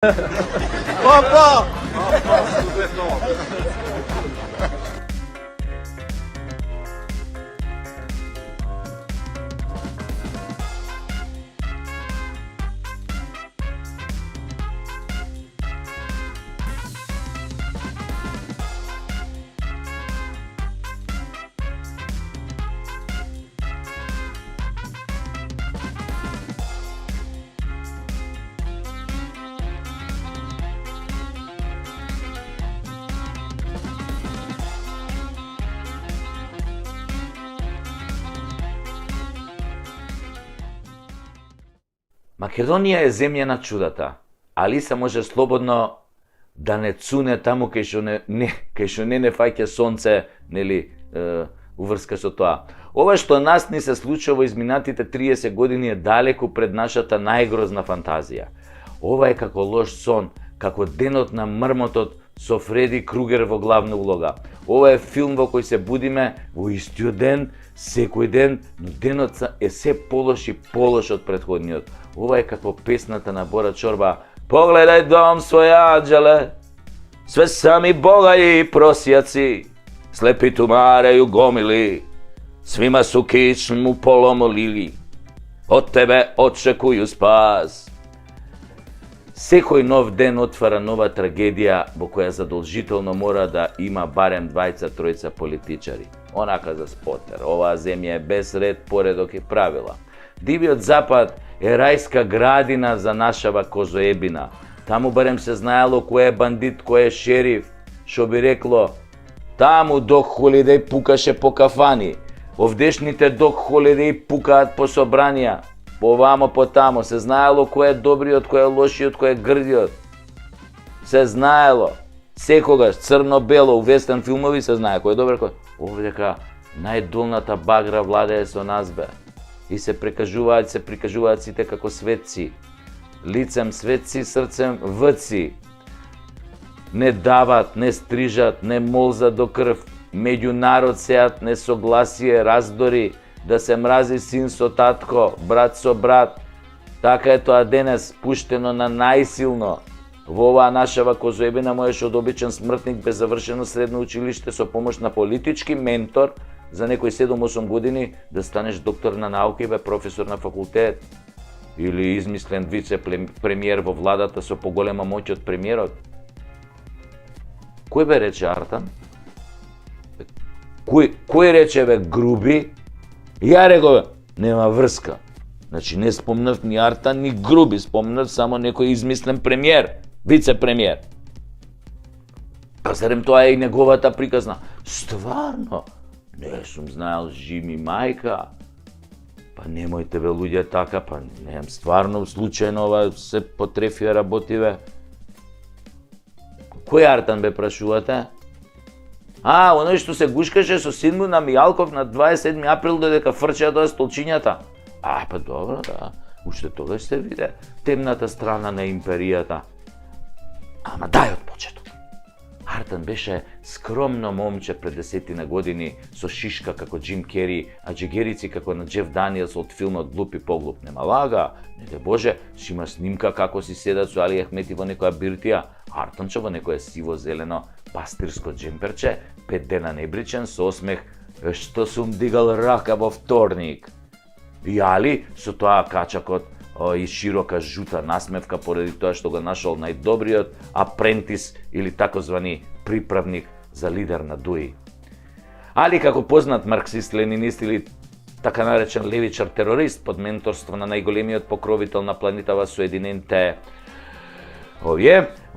Opa! Македонија е земја на чудата, али се може слободно да не цуне таму кај што не фаќа сонце, нели, уврска со тоа. Ова што нас ни се случува изминатите 30 години е далеку пред нашата најгрозна фантазија. Ова е како лош сон, како денот на мрмотот со Фреди Кругер во главна улога. Ова е филм во кој се будиме во истиот ден, секој ден, но денот е се полош и полош од претходниот. Ова е како песната на Бора Чорба: "Погледај дом свој анđеле, све сами богаји и просјаци, слепи тумареју гомили, свима су кичму поломолили, од тебе очекују спас." Секој нов ден отвара нова трагедија во која задолжително мора да има барем двајца-тројца политичари. Онака за спотер, оваа земја е без ред, поредок и правила. Дивиот запад е рајска градина за нашава козоебина. Таму барем се знаело кој е бандит, кој е шериф. Шо би рекло, таму Док Холидеј пукаше по кафани. Овдешните Док Холидеј пукаат по собранија. Повамо по тамо се знаело кој е добриот, кој е лошиот, кој е грдиот. Се знаело. Секогаш црно-бело у вестерн филмови се знае кој е добар, кој. Овдека најдолната багра владее со нас бе. И се прикажуваат сите како светци. Лицем светци, срцем вци. Не дават, не стрижат, не молзат до крв. Меѓу народ сеат несогласие, раздори, да се мрази син со татко, брат со брат. Така е тоа денес, пуштено на најсилно. Во оваа нашава козоебина можеш од обичен смртник без завршено средно училиште со помош на политички ментор за некои 7-8 години да станеш доктор на науки, бе професор на факултет. Или измислен вице-премиер во владата со поголема моќ од премиерот. Кој бе рече Артан? Кој рече бе Груби? Ја реков, нема врска. Значи не спомнав ни Артан, ни Груби, спомнав само некој измислен премиер, вице-премиер. А зарем тоа е и неговата приказна? Стварно? Не сум знаел, Жими мајка. Па немојте бе луѓе така, па не, стварно случајно ова се потрефија работиве. Кој Артан бе прашувате? Оној што се гушкаше со син му на Мијалков на 27 април додека фрчеа тоа столчињата. Па добро, да. Уште тогаш се виде темната страна на империјата. Ама дај од почеток. Артан беше скромно момче пред 10 години, со шишка како Джим Кери, а джегерици како на Джеф Даниелс од филмот Глуп и поглуп. Нема лага, не де Боже, си има снимка како си седат со Али Ахмети во некоја биртија, Артанче во некоја сиво-зелено пастирско джемперче, 5 дена небричен, со осмех, што сум дигал рака во вторник. И Али со тоа качакот и широка жута насмевка поради тоа што го нашол најдобриот апрентис или такозвани приправник за лидер на ДУИ. Али како познат марксист-ленинист или така наречен левичар терорист под менторство на најголемиот покровител на планетава Соединените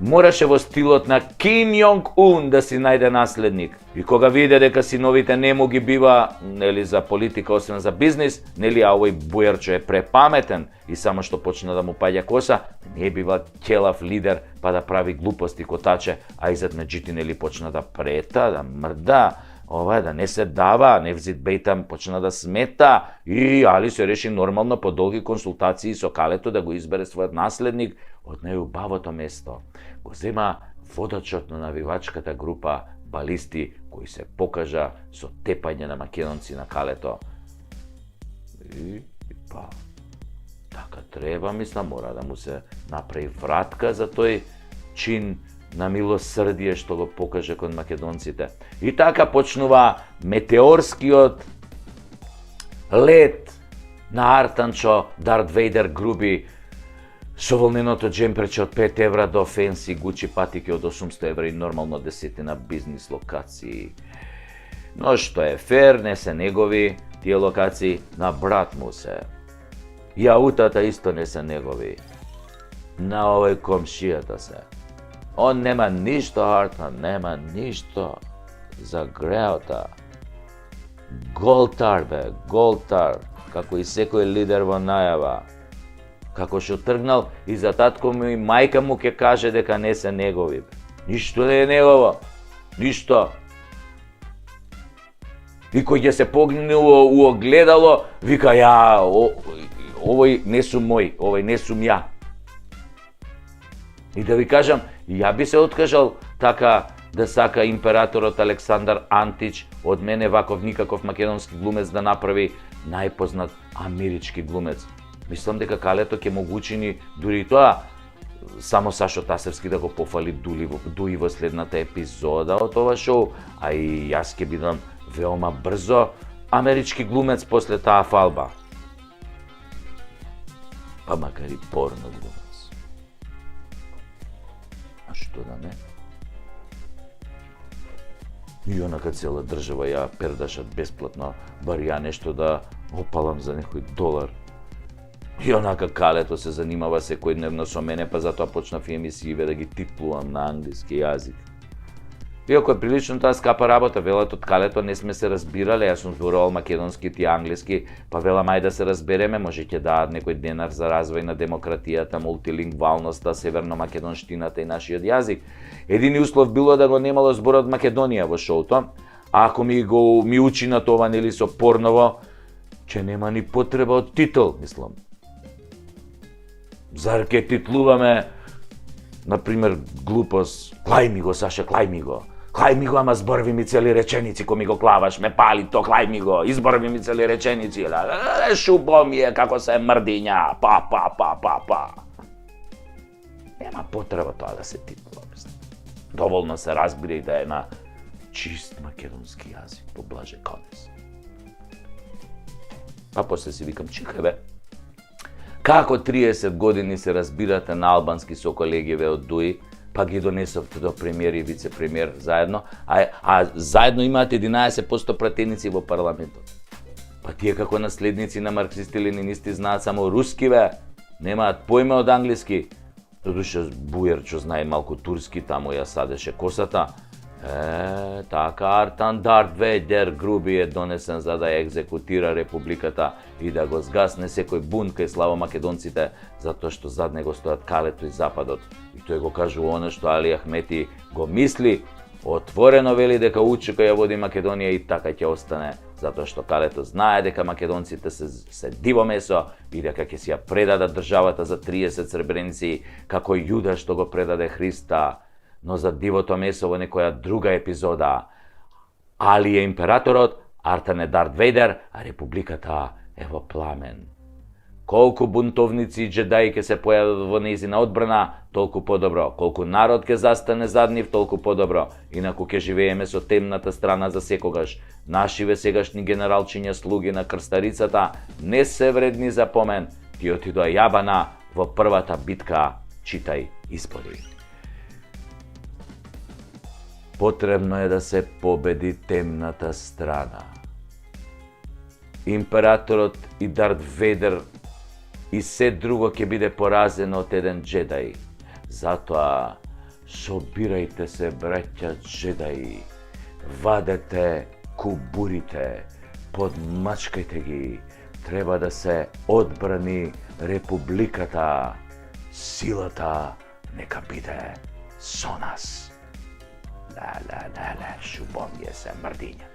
мораше во стилот на Ким Јонг Ун да си најде наследник. И кога виде дека синовите не му ги бива, нели, за политика, освен за бизнис, нели, а овој бујарчо е препаметен и само што почна да му паѓа коса, не бива ќелав лидер па да прави глупости котаче, а изад меѓути, нели, почна да прета, да мрда, да не се дава, Невзит Бейтам почна да смета и Али се реши нормално по долги консултации со Калето да го избере својот наследник од најубавото место. Го зема водачот на навивачката група балисти кој се покажа со тепање на македонци на Калето. И па, така треба, мислам, мора да му се направи вратка за тој чин на милосрдие што го покаже кон македонците. И така почнува метеорскиот лет на Артанчо, Дарт Вейдер груби со волненото джемперче од 5 евра до фенси Гучи патики од 800 евра и нормално десетина бизнис локации. Но што е фер, не се негови тие локации, на брат му се. И аутата исто не се негови. На овој комшијата се. Он нема ништо, Артан, нема ништо за греота. Голтар, бе, голтар, како и секој лидер во најава. Како што тргнал и за татко му и мајка му ќе каже дека не се негови. Ништо не е негово, ништо. И кој ќе се погне у огледало, вика ја, овој не сум мој, овој не сум ја. И да ви кажам, ја би се откажал така да сака императорот Александар Антич од мене ваков никаков македонски глумец да направи најпознат амерички глумец. Мислам дека Калето ќе му учини дури и тоа, само Сашо Тасевски да го пофали Дуи во следната епизода од ова шоу, а и јас ќе бидам веома брзо амерички глумец после таа фалба. Па макар и порно глумец. А што да не? И онака цела држава ја пердашат бесплатно, бар ја нешто да опалам за некој долар. И онака Калето се занимава секојдневно со мене, па затоа почнав и емисииве да ги титлувам на англиски јазик. Иако е прилично таа скапа работа, велат од Калето не сме се разбирале, јас сум зборувал македонски, ти англиски, па велам ај да се разбереме, може ќе дадат некој денар за развој на демократијата, мултилингвалноста, северно-македонштината и нашиот јазик. Едини услов било да го немало зборот Македонија во шоуто, а ако ми учи на това, нели со порново, ќе нема ни потреба од титул, мислам. Зар ќе титлуваме, например, глупост, клај ми го, Саша, клај ми го. Клај ми го, ама зборви ми цели реченици, ко ми го клаваш, ме пали то, клај ми го, изборви ми цели реченици, шубо ми е како се мрдиња, па. Нема потреба тоа да се титлува, мислам. Доволно се разбира и да е на чист македонски јазик, по Блаже Конес. А после си викам, чекај бе, како 30 години се разбирате на албански со колегиве од Дуи, па ги донесовте до премиер и вице-премиер заедно, а заедно имаат 11% пратеници во парламентот. Па тие како наследници на марксисти-ленинисти знаат само руски, бе, немаат поиме од англиски. Додуше Бујерчо знае малку турски, таму ја садеше косата. Така Артан Дарт Вейдер груби е донесен за да ја екзекутира републиката и да го згасне секој бунт кај славо македонците, затоа што зад него стојат Калето и Западот. И тој го кажува она што Али Ахмети го мисли, отворено вели дека УЧК ја води Македонија и така ќе остане, затоа што Калето знае дека македонците се диво месо и дека ќе си ја предадат државата за 30 сребреници, како Јуда што го предаде Христа. Но за дивото месо во некоја друга епизода. Али е императорот, Артан е Дарт Вейдер, а републиката е во пламен. Колку бунтовници и джедаи ќе се појават во нејзина одбрана, толку подобро. Колку народ ќе застане зад нив, толку подобро. Инаку ќе живееме со темната страна за секогаш. Нашиве сегашни генералчиња слуги на крстарицата не се вредни за помен. Ти отидоа јабана во првата битка, читај исподи. Потребно е да се победи темната страна. Императорот и Дарт Вейдер и се друго ќе биде поразено од еден джедај. Затоа собирајте се, браќа джедаи. Вадете кубурите, подмачкајте ги. Треба да се одбрани републиката. Силата нека биде со нас. Шубом je se mrdiња.